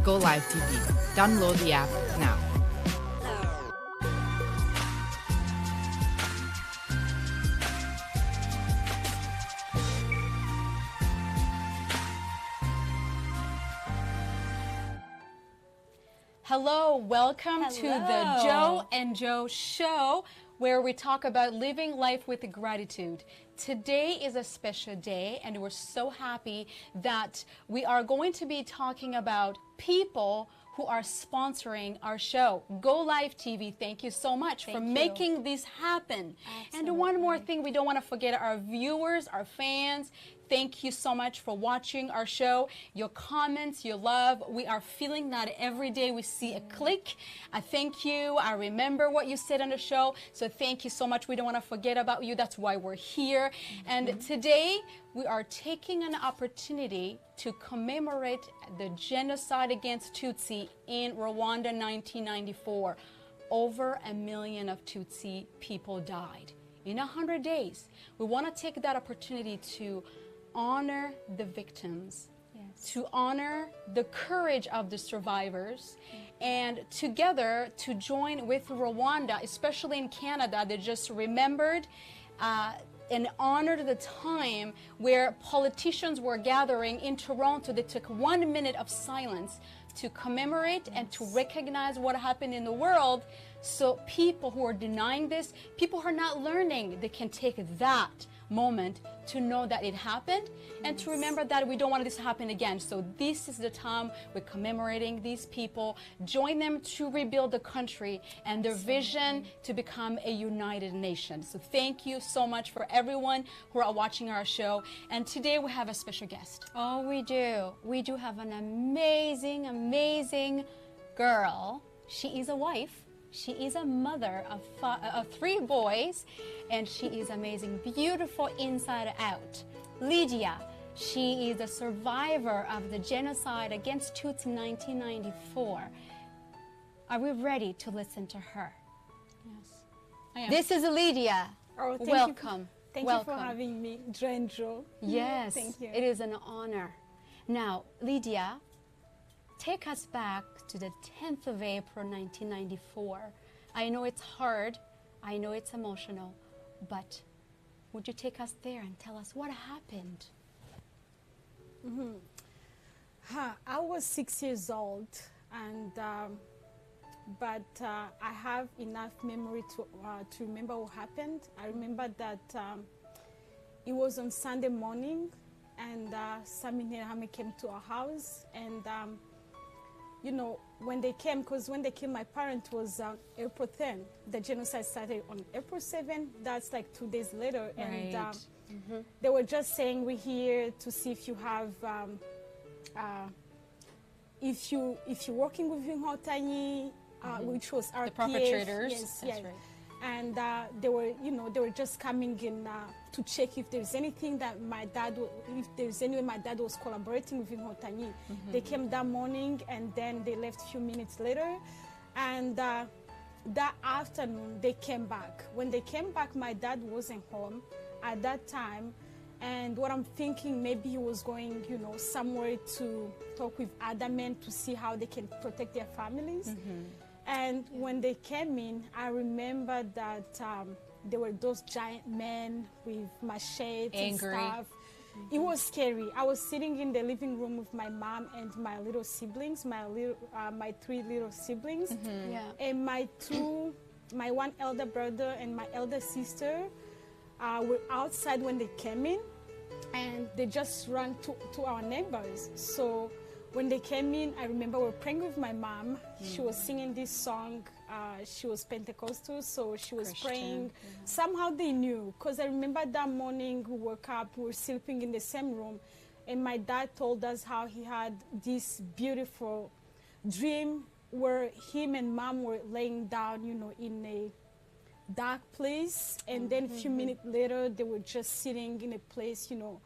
Go Live TV. Download the app now. Hello, welcome to the Joe and Joe Show, where we talk about living life with gratitude. Today is a special day, and we're so happy that we are going to be talking about people who are sponsoring our show. Go Live TV, thank you so much for making this happen. Absolutely. And one more thing, we don't want to forget our viewers, our fans. Thank you so much for watching our show. Your comments, your love, we are feeling that every day we see a click. I thank you. I remember what you said on the show. So thank you so much. We don't want to forget about you. That's why we're here. And today we are taking an opportunity to commemorate the genocide against Tutsi in Rwanda 1994. Over 1 million of Tutsi people died. In 100 days, we want to take that opportunity to honor the victims, to honor the courage of the survivors, and together to join with Rwanda, especially in Canada, they just remembered and honored the time where politicians were gathering in Toronto. They took 1 minute of silence to commemorate and to recognize what happened in the world. So people who are denying this, people who are not learning, they can take that moment to know that it happened and to remember that we don't want this to happen again. So this is the time we're commemorating these people, join them to rebuild the country and their vision to become a united nation. So thank you so much for everyone who are watching our show. And today we have a special guest. Oh, we do. We do have an amazing, amazing girl. She is a wife. She is a mother of 3 boys, and she is amazing, beautiful inside out. Lydia, she is a survivor of the genocide against Tutsi in 1994. Are we ready to listen to her? Yes, I am. This is Lydia. Oh, welcome. Thank you for having me, Joe and Joe. Yes, thank you. It is an honor. Now, Lydia, take us back to the 10th of April, 1994. I know it's hard. I know it's emotional. But would you take us there and tell us what happened? I was 6 years old, and but I have enough memory to remember what happened. I remember that it was on Sunday morning, and Sam and Hame came to our house, and you know, when they came, because when they came, my parent was April 10. The genocide started on April 7. That's like 2 days later. Right. And they were just saying, we're here to see if you have, if you're working with Inkotanyi, which was RPF. The perpetrators. Yes, that's yes. right. And they were, you know, they were just coming in to check if there's anything that my dad, if there's any way my dad was collaborating with Inkotanyi. They came that morning, and then they left a few minutes later. And that afternoon, they came back. When they came back, my dad wasn't home at that time. And what I'm thinking, maybe he was going, you know, somewhere to talk with other men to see how they can protect their families. And when they came in, I remember that there were those giant men with machetes and stuff. It was scary. I was sitting in the living room with my mom and my little siblings, my 3 little siblings, and my 1 elder brother and my elder sister were outside when they came in, and they just ran to our neighbors. So when they came in, I remember we were praying with my mom. She was singing this song. She was Pentecostal, so she was praying. Somehow they knew, because I remember that morning we woke up, we were sleeping in the same room, and my dad told us how he had this beautiful dream where him and mom were laying down, you know, in a dark place, and then a few minutes later, they were just sitting in a place, you know,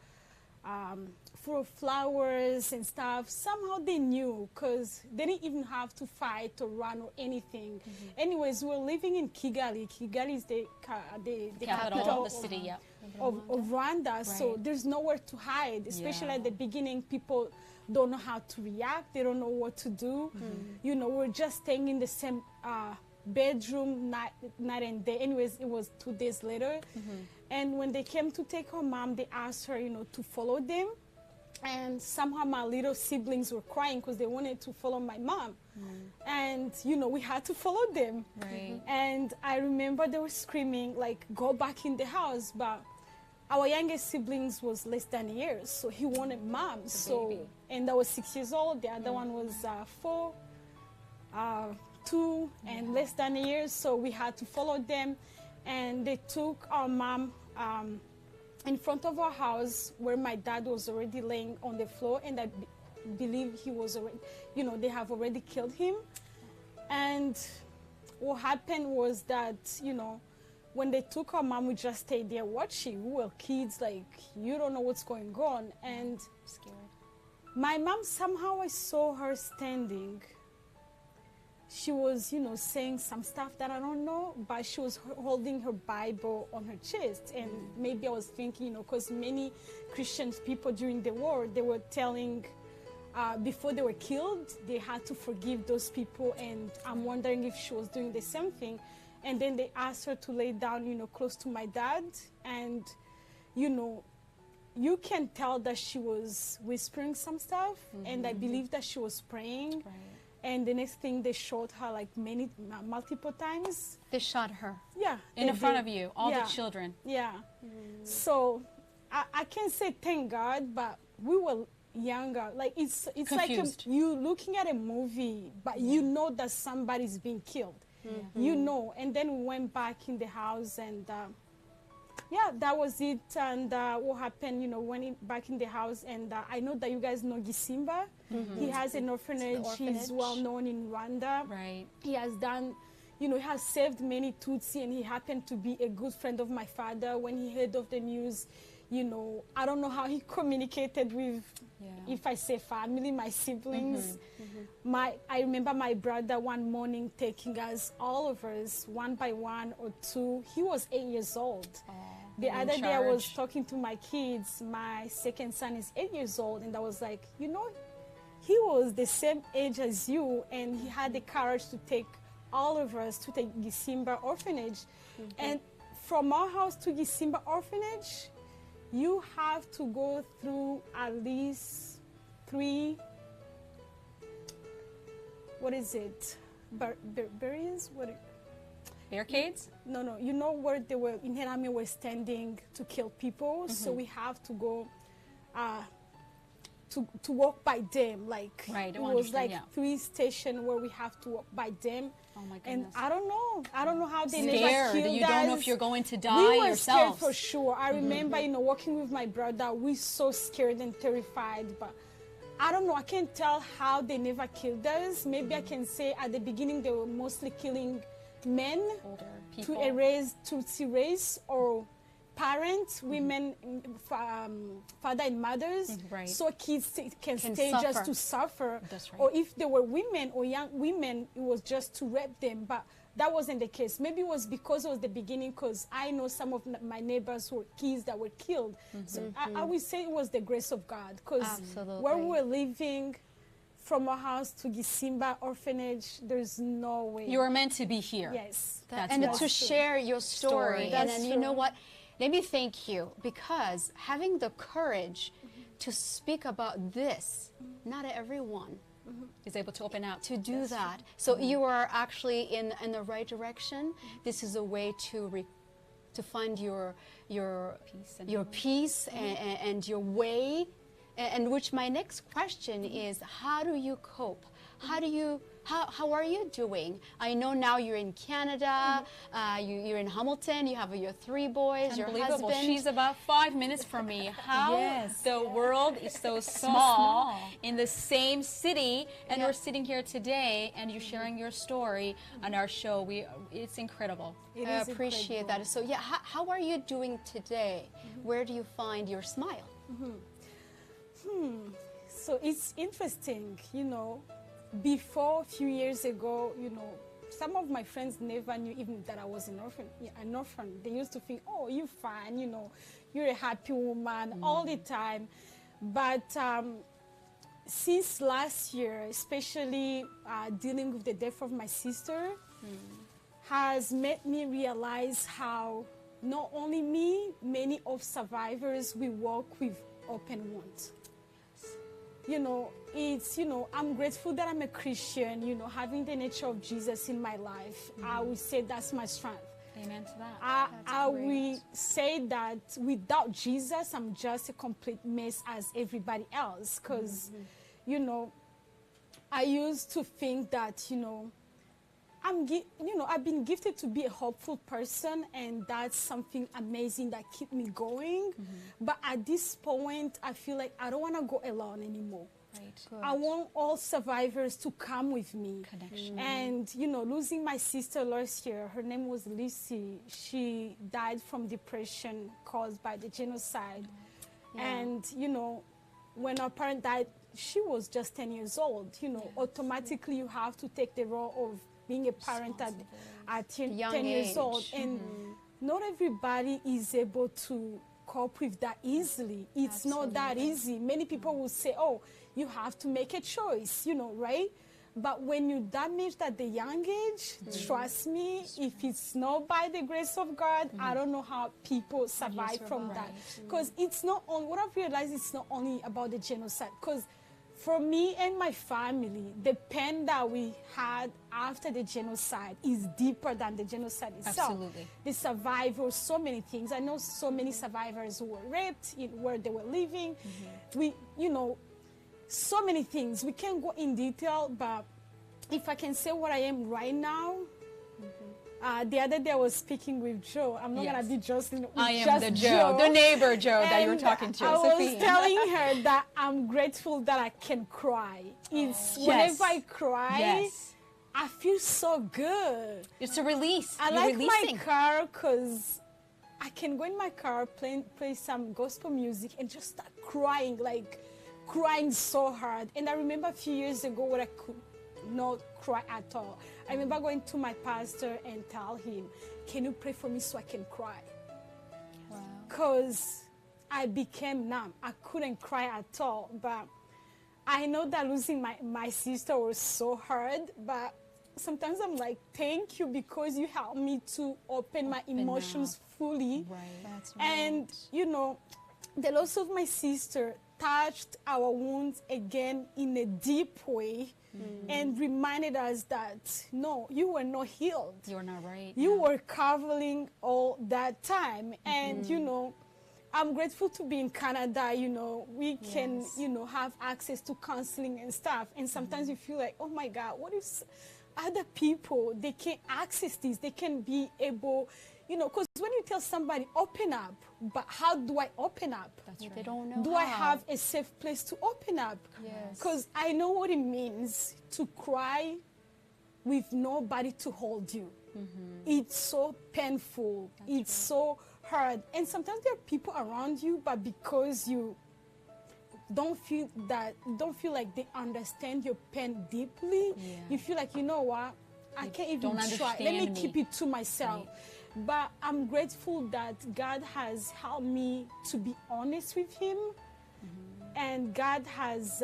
full of flowers and stuff. Somehow they knew, because they didn't even have to fight or run or anything. Anyways, we were living in Kigali. Kigali is the capital of the city, of Rwanda. So there's nowhere to hide, especially at the beginning. People don't know how to react. They don't know what to do. You know, we're just staying in the same bedroom night and day. Anyways, it was 2 days later. And when they came to take her mom, they asked her, you know, to follow them. And somehow my little siblings were crying because they wanted to follow my mom. And, you know, we had to follow them. And I remember they were screaming, like, go back in the house. But our youngest siblings was less than a year, so he wanted mom. And I was 6 years old. The other one was 4, 2, and less than a year. So we had to follow them. And they took our mom in front of our house where my dad was already laying on the floor, and I believe he was already, you know, they have already killed him. And what happened was that, you know, when they took our mom, we just stayed there watching. We were kids, like, you don't know what's going on. And Scared. my mom, somehow I saw her standing. She was, you know, saying some stuff that I don't know, but she was holding her Bible on her chest. And maybe I was thinking, you know, because many Christian people during the war, they were telling, before they were killed, they had to forgive those people. And I'm wondering if she was doing the same thing. And then they asked her to lay down, you know, close to my dad. And, you know, you can tell that she was whispering some stuff. And I believe that she was praying. And the next thing, they shot her like multiple times. They shot her. Yeah. In front of you, all the children. Yeah. So I can say thank God, but we were younger. Like it's Confused. like you looking at a movie, but you know that somebody's being killed. You know. And then we went back in the house, and yeah, that was it. And what happened, you know, went back in the house, and I know that you guys know Gisimba. He has an orphanage. He's well known in Rwanda. He has done, you know, he has saved many Tutsi, and he happened to be a good friend of my father. When he heard of the news, you know, I don't know how he communicated with, if I say family, my siblings. I remember my brother one morning taking us, all of us, one by one or two. He was 8 years old. The other day I was talking to my kids. My second son is 8 years old, and I was like, you know, he was the same age as you, and he had the courage to take all of us to the Gisimba orphanage. And from our house to Gisimba orphanage, you have to go through at least 3, what is it? Barriers? Barricades? No. You know where they were, in Herami were standing to kill people. So we have to go to walk by them. Like it was like 3 stations where we have to walk by them. Oh my goodness. And I don't know how they Scared. never killed us. You don't know if you're going to die we were yourself. Scared for sure. I remember, you know, walking with my brother, we so scared and terrified. But I don't know, I can't tell how they never killed us. Maybe I can say at the beginning they were mostly killing men to erase Tutsi race, or parents, women, father and mothers, so kids can stay suffer. just to suffer. That's right. Or if they were women or young women, it was just to rape them. But that wasn't the case. Maybe it was because it was the beginning, because I know some of my neighbors who were kids that were killed. So I would say it was the grace of God, because where we were living, from our house to Gisimba orphanage, there's no way. You were meant to be here. Yes. And to share your story. And That's you know what? Let me thank you, because having the courage to speak about this, not everyone is able to open out to do that. So you are actually in the right direction. This is a way to find your peace and your way. And which my next question is, how do you cope? How are you doing? I know now you're in Canada, you're in Hamilton, you have your 3 boys, your Unbelievable. husband. She's about 5 minutes from me. How the world is so small in the same city, and we're sitting here today, and you're sharing your story on our show. It's incredible. I appreciate that. So yeah, how are you doing today? Where do you find your smile? So it's interesting, you know, before a few years ago, you know, some of my friends never knew even that I was an orphan. An orphan. They used to think, oh, you're fine, you know, you're a happy woman all the time. But since last year, especially dealing with the death of my sister, has made me realize how not only me, many of survivors, we walk with open wounds. You know, it's, you know, I'm grateful that I'm a Christian, you know, having the nature of Jesus in my life. I would say that's my strength. Amen to that. I will say that without Jesus, I'm just a complete mess as everybody else. Because, you know, I used to think that, you know, I've been gifted to be a hopeful person, and that's something amazing that keeps me going. But at this point, I feel like I don't want to go alone anymore. Right. I want all survivors to come with me. Connection. And, you know, losing my sister last year, her name was Lucy. She died from depression caused by the genocide. And, you know, when our parent died, she was just 10 years old. You know, automatically you have to take the role of being a parent at 10 years old. And not everybody is able to cope with that easily. It's not that easy. Many people will say, oh, you have to make a choice, you know, right? But when you damaged at the young age, trust me, if it's not by the grace of God, I don't know how people survive from that. Because it's not only, what I've realized, it's not only about the genocide. Because for me and my family, the pain that we had after the genocide is deeper than the genocide itself. Absolutely. The survivors, so many things. I know so many survivors who were raped where they were living. We, you know, so many things. We can't go in detail, but if I can say what I am right now, the other day I was speaking with Joe. I'm not going to be just with I am just the Joe, the neighbor Joe that you were talking to. I was telling her that I'm grateful that I can cry. It's whenever I cry, I feel so good. It's a release. I like my car because I can go in my car, play some gospel music and just start crying, like crying so hard. And I remember a few years ago when I could not cry at all. I remember going to my pastor and tell him, can you pray for me so I can cry? Because I became numb. I couldn't cry at all. But I know that losing my sister was so hard, but sometimes I'm like, thank you, because you helped me to open my emotions fully. Right. That's right. And, you know, the loss of my sister touched our wounds again in a deep way and reminded us that, no, you were not healed. You're not right. You were covering all that time. And, you know, I'm grateful to be in Canada. You know, we can, you know, have access to counseling and stuff. And sometimes you feel like, oh, my God, what if other people, they can't access this? They can be able, you know, because when you tell somebody, open up, but how do I open up? That's right. They don't know Do I have a safe place to open up? Yes. Because I know what it means to cry with nobody to hold you. It's so painful. It's so hard. And sometimes there are people around you, but because you don't feel like they understand your pain deeply, you feel like, you know what, I can't even try. Let me keep it to myself. Right. But I'm grateful that God has helped me to be honest with him. And God has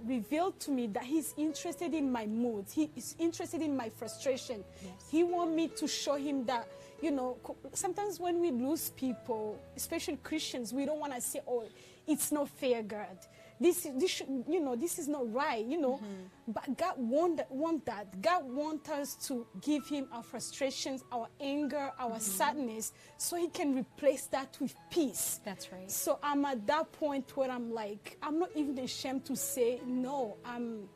revealed to me that he's interested in my moods. He is interested in my frustration. He wants me to show him that, you know, sometimes when we lose people, especially Christians, we don't want to say, oh, it's not fair, God. This should, you know, this is not right, you know. But God want that. God wants us to give him our frustrations, our anger, our sadness, so he can replace that with peace. That's right. So I'm at that point where I'm like, I'm not even ashamed to say, no, I'm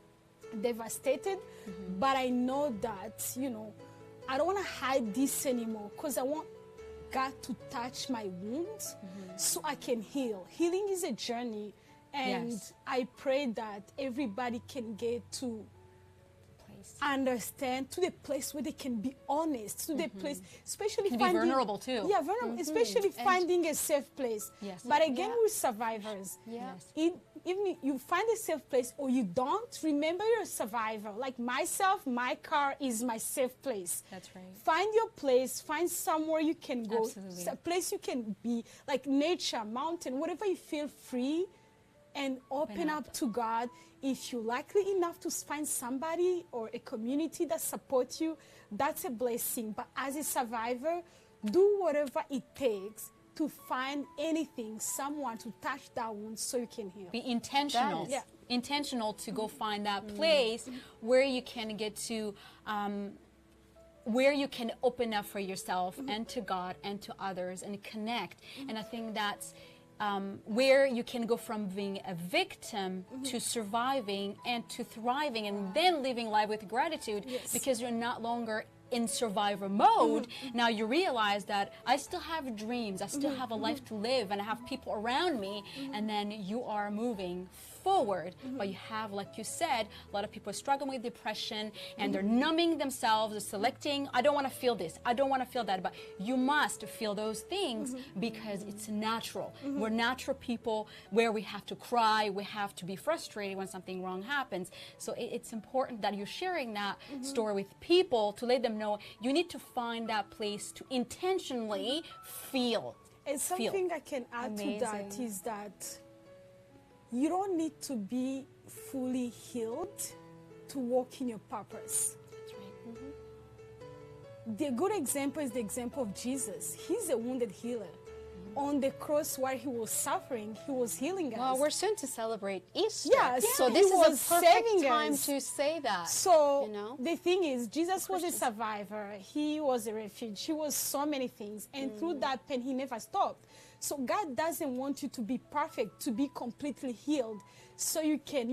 devastated. But I know that, you know, I don't want to hide this anymore, because I want God to touch my wounds so I can heal. Healing is a journey. And I pray that everybody can get to understand, to the place where they can be honest, to the place, especially can finding, be vulnerable too. Yeah, vulnerable, especially finding a safe place. But again, with survivors, even if you find a safe place or you don't, remember you're a survivor. Like myself, my car is my safe place. That's right. Find your place, find somewhere you can go, Absolutely. a place you can be, like nature, mountain, whatever you feel free, and open up to God. If you're likely enough to find somebody or a community that supports you, that's a blessing. But as a survivor, do whatever it takes to find anything, someone to touch that wound so you can heal. Be intentional. That is- Yeah. Intentional to go find that place where you can get to, where you can open up for yourself and to God and to others and connect. And I think that's where you can go from being a victim to surviving and to thriving and then living life with gratitude, because you're not longer in survivor mode. Now you realize that I still have dreams, I still have a life to live, and I have people around me, and then you are moving forward. But you have, like you said, a lot of people are struggling with depression and they're numbing themselves, they're selecting, I don't want to feel this, I don't want to feel that. But you must feel those things because it's natural. We're natural people where we have to cry, we have to be frustrated when something wrong happens. So it's important that you're sharing that story with people to let them know you need to find that place to intentionally feel. And something I can add to that Amazing. is that you don't need to be fully healed to walk in your purpose. That's right. The good example is the example of Jesus. He's a wounded healer. On the cross while he was suffering, he was healing us. Well, we're soon to celebrate Easter. Yeah, So he this is was a perfect saving time us. to say that. So you know? the thing is, Jesus was a survivor. He was a refuge. He was so many things. And through that pain, he never stopped. So God doesn't want you to be perfect, to be completely healed, so you can,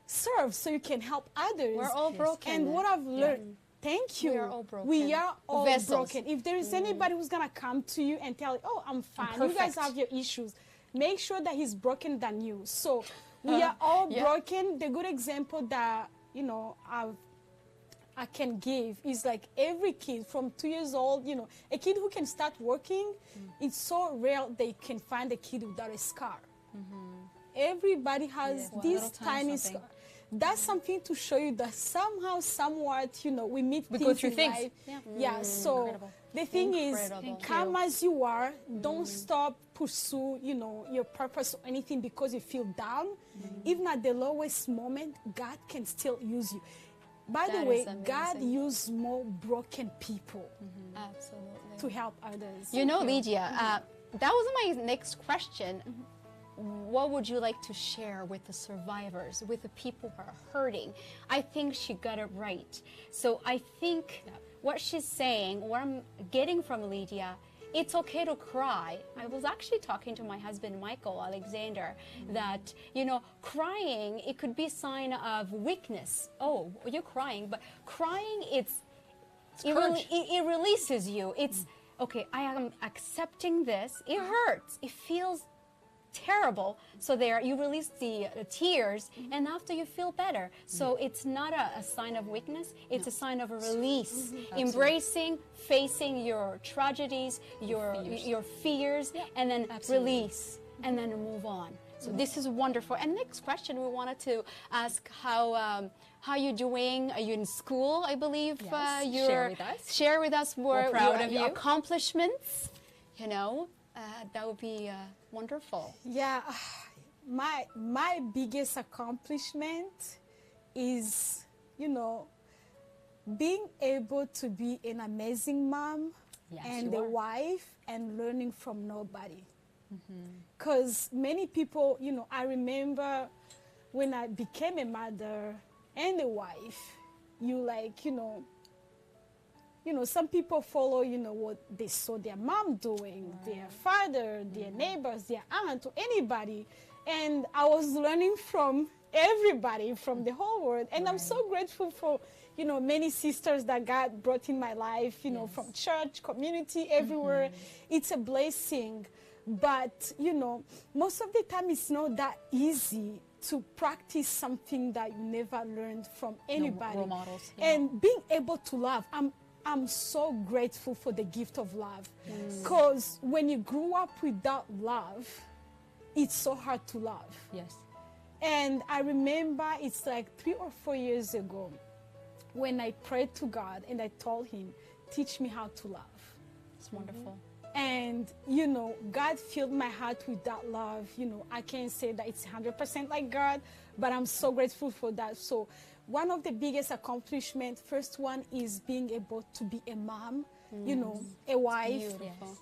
serve, so you can help others. We're all broken. And what I've learned, thank you. We are all broken. We are all Vessels. broken. If there is anybody who's going to come to you and tell you, oh, I'm fine, you guys perfect. have your issues, make sure that he's broken than you. So we are all broken. The good example that, I can give is like every kid from 2 years old, a kid who can start working, it's so rare they can find a kid without a scar. Everybody has this little tiny something. scar. That's something to show you that somehow, somewhat, we meet We things go through in things. life. Yeah. Yeah, so Incredible. the thing Incredible. is, come as you are. Don't stop pursue, your purpose or anything because you feel down. Even at the lowest moment, God can still use you. By That the way, is God amazing. used more broken people Absolutely. to help others. You know, Lydia, that was my next question. What would you like to share with the survivors, with the people who are hurting? I think she got it right. So I think what she's saying, what I'm getting from Lydia, it's okay to cry. I was actually talking to my husband, Michael Alexander, that, crying, it could be a sign of weakness. Oh, you're crying, but crying, it releases you. It's, okay, I am accepting this. It hurts. It feels terrible. So there, you release the tears, and after you feel better. So it's not a sign of weakness. It's a sign of a release. Embracing, facing your tragedies, your fears, and then release, and then move on. So this is wonderful. And next question, we wanted to ask how you doing? Are you in school? I believe you're. Share with us. Share with us more We're proud your, of your you. accomplishments. That would be wonderful. Yeah, my biggest accomplishment is, being able to be an amazing mom Yes, and you a are. wife and learning from nobody. Because many people, I remember when I became a mother and a wife, some people follow, what they saw their mom doing, their father, their neighbors, their aunt, or anybody. And I was learning from everybody, from the whole world. And I'm so grateful for, many sisters that God brought in my life, from church, community, everywhere. It's a blessing. But, most of the time it's not that easy to practice something that you never learned from anybody. role models, And being able to love, I'm so grateful for the gift of love. Because when you grew up without love, it's so hard to love. Yes. And I remember it's like 3 or 4 years ago when I prayed to God and I told him, teach me how to love. It's wonderful. And, you know, God filled my heart with that love. You know, I can't say that it's 100% like God, but I'm so grateful for that. So one of the biggest accomplishments, first one is being able to be a mom, you know, a wife,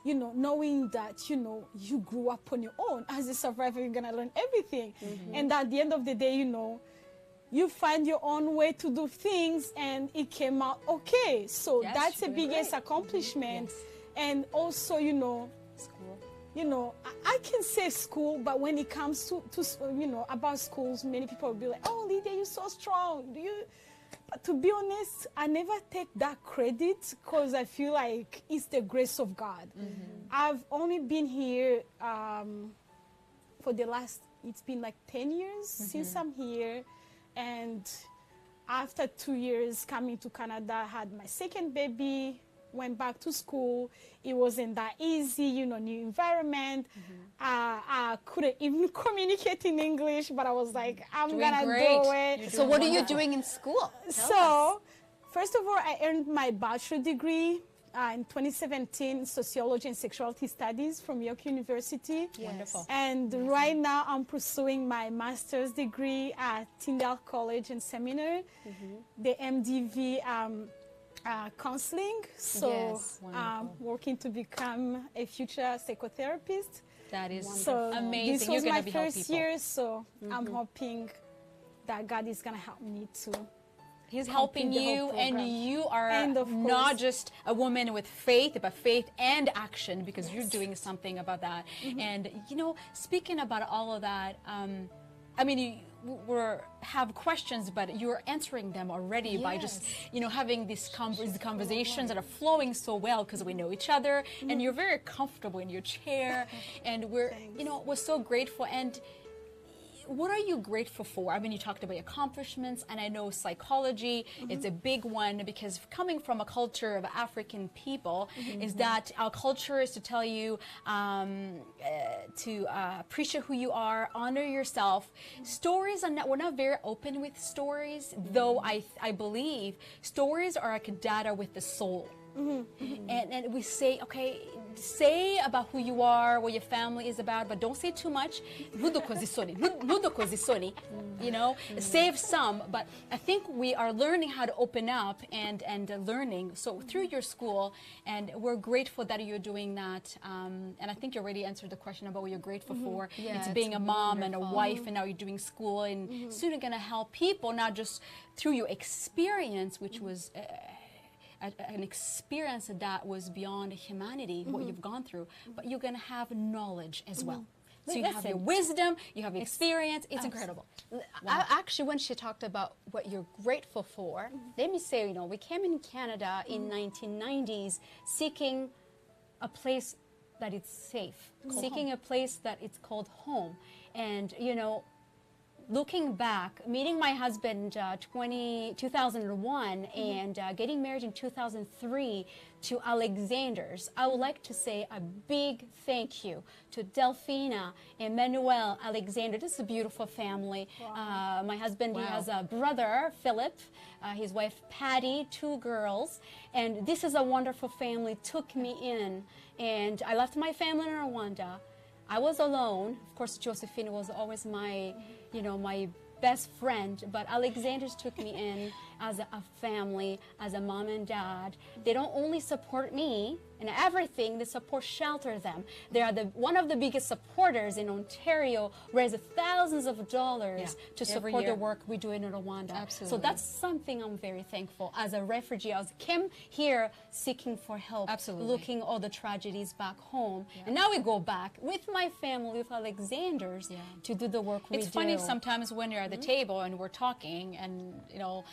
you know, knowing that, you know, you grew up on your own. As a survivor, you're going to learn everything. And at the end of the day, you know, you find your own way to do things and it came out okay. So Yes, that's the you're doing biggest great. accomplishment. And also, you know, School. you know, I can say school, but when it comes to you know, about schools, many people will be like, oh, Lydia, you're so strong. But to be honest, I never take that credit because I feel like it's the grace of God. I've only been here for the last, it's been like 10 years since I'm here. And after 2 years coming to Canada, I had my second baby, went back to school. It wasn't that easy, you know, new environment. I couldn't even communicate in English, but I was like, I'm Doing gonna great. do it. You're So what are you doing in school? So, first of all, I earned my bachelor degree in 2017, Sociology and Sexuality Studies from York University. Wonderful. And right now, I'm pursuing my master's degree at Tyndale College and Seminary, the MDV counseling. So, Yes, working to become a future psychotherapist. That is So, amazing. this You're was gonna my be helping first people. year, so I'm hoping that God is going to help me too. He's helping the whole you, and program. you are And of not course- just a woman with faith, but faith and action, because you're doing something about that. And you know, speaking about all of that, I mean, have questions, but you're answering them already by just, you know, having these conversations that are flowing so well because we know each other, and you're very comfortable in your chair, and we're, you know, we're so grateful. And what are you grateful for? I mean, you talked about accomplishments, and I know psychology is a big one, because coming from a culture of African people, is that our culture is to tell you to appreciate who you are, honor yourself. Stories are not, we're not very open with stories, though I believe stories are like data with the soul. And we say, okay, say about who you are, what your family is about, but don't say too much. You know, save some. But I think we are learning how to open up and learning. So through your school, and we're grateful that you're doing that. And I think you already answered the question about what you're grateful for. Yeah, it's it's being a mom and a wonderful. wife, and now you're doing school, and soon you're going to help people, not just through your experience, which was an experience that was beyond humanity, what you've gone through, but you're going to have knowledge as well. So you have your wisdom, you have experience. It's incredible. Actually, when she talked about what you're grateful for, let me say, you know, we came in Canada in 1990s seeking a place that is safe, seeking a place that it's called home. And, you know, looking back, meeting my husband 2001 and getting married in 2003 to Alexander's, I would like to say a big thank you to Delphina, Emmanuel, Alexander. This is a beautiful family. My husband, he has a brother, Philip, his wife, Patty, 2 girls. And this is a wonderful family, took me in. And I left my family in Rwanda. I was alone. Of course, Josephine was always my, you know, my best friend, but Alexander's took me in as a family, as a mom and dad. They don't only support me in everything, they shelter them. They are one of the biggest supporters in Ontario, raise thousands of dollars to support the work we do in Rwanda. Absolutely. So that's something I'm very thankful. As a refugee, I came here seeking for help, looking all the tragedies back home. And now we go back with my family, with Alexander's, to do the work we do. It's funny sometimes when you're at the table and we're talking, and you know,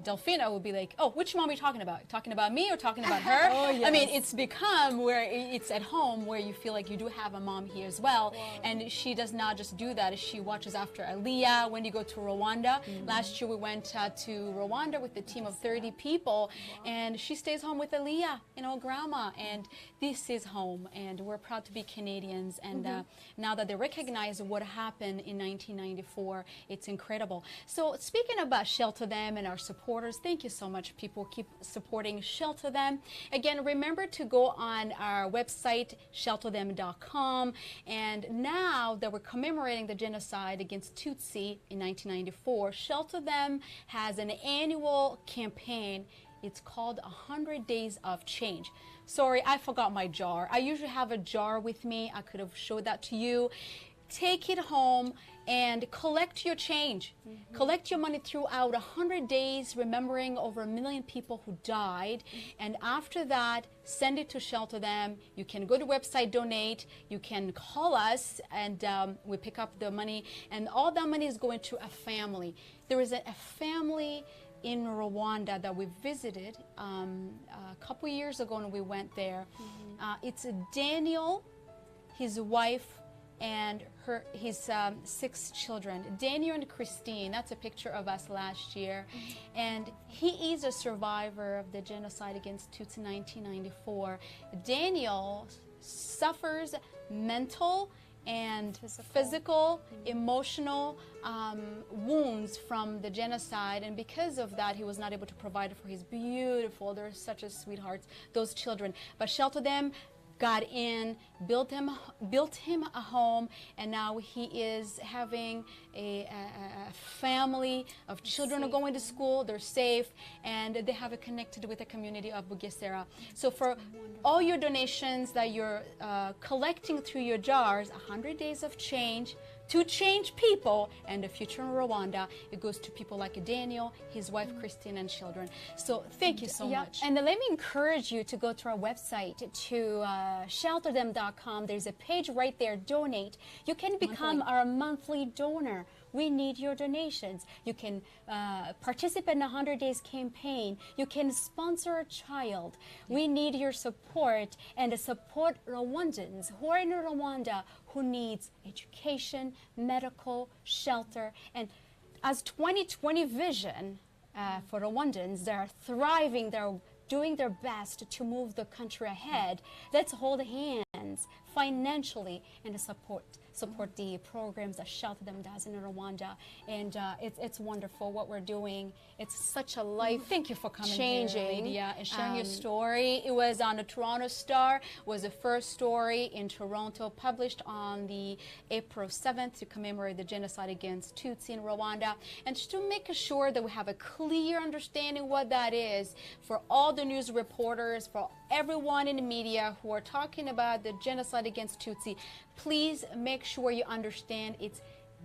Delphina would be like, oh, which mom are you talking about? Talking about me or talking about her? Oh, yes. I mean, it's become where it's at home where you feel like you do have a mom here as well. Wow. And she does not just do that. She watches after Aliyah when you go to Rwanda. Last year we went to Rwanda with a team of 30 people, and she stays home with Aliyah, grandma. And this is home, and we're proud to be Canadians. And now that they recognize what happened in 1994, it's incredible. So speaking about Shelter Them and our supporters, thank you so much, people. Keep supporting Shelter Them. Again, remember to go on our website, shelterthem.com. And now that we're commemorating the genocide against Tutsi in 1994, Shelter Them has an annual campaign. It's called 100 Days of Change. Sorry, I forgot my jar. I usually have a jar with me. I could have showed that to you. Take it home and collect your change. Collect your money throughout 100 days, remembering over 1 million people who died. And after that, send it to Shelter Them. You can go to the website, donate. You can call us, and we pick up the money. And all that money is going to a family. There is a family in Rwanda that we visited a couple years ago when we went there. It's Daniel, his wife, and his 6 children. Daniel and Christine, that's a picture of us last year. And he is a survivor of the genocide against Tutsi in 1994. Daniel suffers mental and physical, emotional wounds from the genocide, and because of that he was not able to provide for his beautiful, they're such a sweethearts, those children. But Shelter Them got in, built him a home, and now he is having a family of children are going to school, they're safe, and they have connected with the community of Bugesera. So for all your donations that you're collecting through your jars, 100 Days of Change, to change people and the future in Rwanda, it goes to people like Daniel, his wife Christine, and children. So thank you so much. And let me encourage you to go to our website, to shelterthem.com. There's a page right there, donate. You can become our monthly donor. We need your donations. You can participate in a 100 Days campaign. You can sponsor a child. We need your support, and to support Rwandans who are in Rwanda who needs education, medical, shelter. And as 2020 vision for Rwandans, they're thriving, they're doing their best to move the country ahead. Let's hold hands financially and support the programs that Shelter Them does in Rwanda. And it's wonderful what we're doing. It's such a life Thank you for coming changing, here, Lydia, and sharing your story. It was on the Toronto Star. It was the first story in Toronto, published on the April 7th to commemorate the genocide against Tutsi in Rwanda, and to make sure that we have a clear understanding what that is for all the news reporters, for everyone in the media who are talking about the genocide against Tutsi. Please make sure you understand it's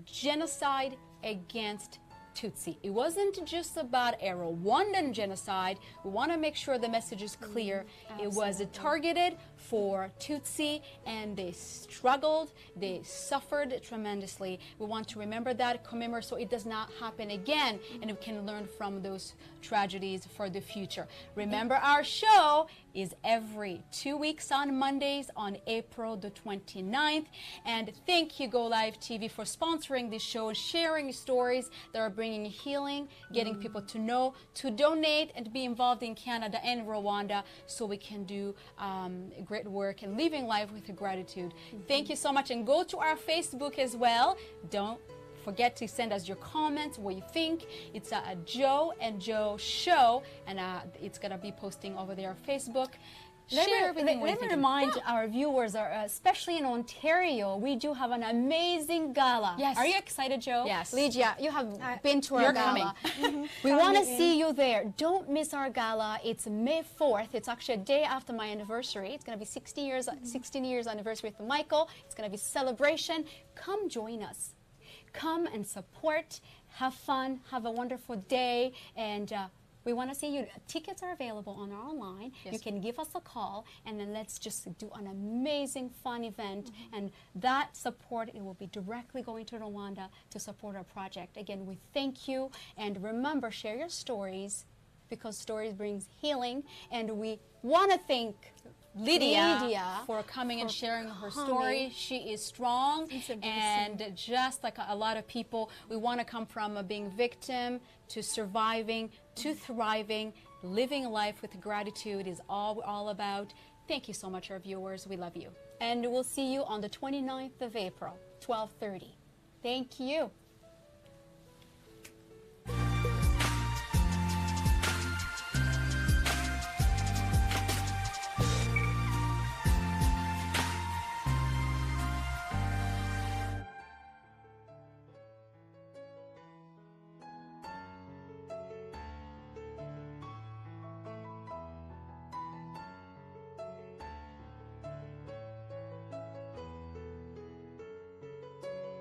genocide against Tutsi. It wasn't just about a Rwandan genocide. We want to make sure the message is clear. It was targeted for Tutsi, and they struggled, they suffered tremendously. We want to remember that, commemorate, so it does not happen again, and we can learn from those tragedies for the future. Remember, our show is every 2 weeks on Mondays on April the 29th. And thank you, Go Live TV, for sponsoring this show and sharing stories that are bringing healing, getting people to know, to donate, and to be involved in Canada and Rwanda so we can do great work and living life with gratitude. Thank you so much. And go to our Facebook as well. Don't forget to send us your comments, what you think. It's a Joe and Joe show, and it's going to be posting over there on Facebook. Share everything. Let me remind our viewers, especially in Ontario, we do have an amazing gala. Yes. Are you excited, Joe? Yes. Lydia, you have been to our you're gala. We want to see you there. Don't miss our gala. It's May 4th. It's actually a day after my anniversary. It's going to be 16 years anniversary with Michael. It's going to be celebration. Come join us. Come and support. Have fun. Have a wonderful day. And We want to see you. Tickets are available on our online. Yes. You can give us a call, and then let's just do an amazing, fun event. And that support, it will be directly going to Rwanda to support our project. Again, we thank you. And remember, share your stories, because stories brings healing. And we want to thank Lydia for coming and sharing her coming. story. She is strong, It's a blessing. and just like a lot of people, we want to come from being victim to surviving to thriving. Living life with gratitude is all we're all about. Thank you so much, our viewers. We love you. And we'll see you on the 29th of April, 12:30. Thank you.